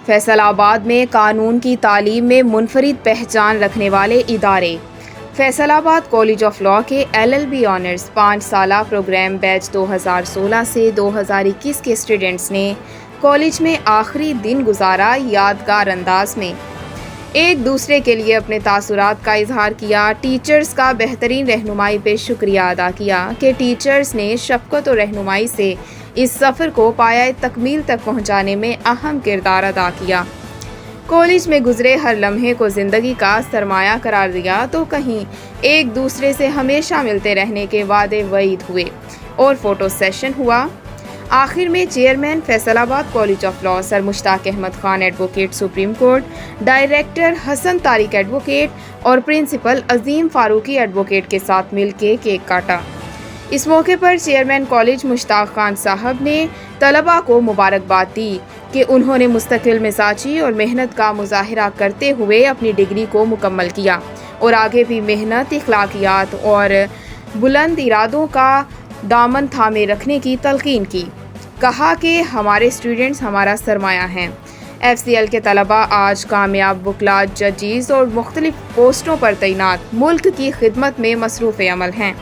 فیصل آباد میں قانون کی تعلیم میں منفرد پہچان رکھنے والے ادارے۔ فیصل آباد کالج آف لاء کے LLB آنرز 5 سالہ پروگرام بیچ 2016 سے 2021 کے اسٹوڈنٹس نے کالج میں آخری دن گزارا۔ یادگار انداز میں ایک دوسرے کے لیے اپنے تاثرات کا اظہار کیا۔ ٹیچرز کا بہترین رہنمائی پہ شکریہ ادا کیا کہ ٹیچرز نے شفقت و رہنمائی سے اس سفر کو پایہ تکمیل تک پہنچانے میں اہم کردار ادا کیا۔ کالج میں گزرے ہر لمحے کو زندگی کا سرمایہ قرار دیا تو کہیں ایک دوسرے سے ہمیشہ ملتے رہنے کے وعدے وعید ہوئے اور فوٹو سیشن ہوا۔ آخر میں chairman Faisalabad college of law sir Mushtaq Ahmad Khan advocate supreme court, director Hassan Tariq advocate اور پرنسپل عظیم فاروقی ایڈوکیٹ کے ساتھ مل کے کیک کاٹا۔ اس موقع پر چیئرمین کالج مشتاق خان صاحب نے طلباء کو مبارکباد دی کہ انہوں نے مستقل مزاجی اور محنت کا مظاہرہ کرتے ہوئے اپنی ڈگری کو مکمل کیا اور آگے بھی محنت، اخلاقیات اور بلند ارادوں کا دامن تھامے رکھنے کی تلقین کی۔ کہا کہ ہمارے اسٹوڈنٹس ہمارا سرمایہ ہیں۔ FCL کے طلباء آج کامیاب وکلاء، ججز اور مختلف پوسٹوں پر تعینات ملک کی خدمت میں مصروف عمل ہیں۔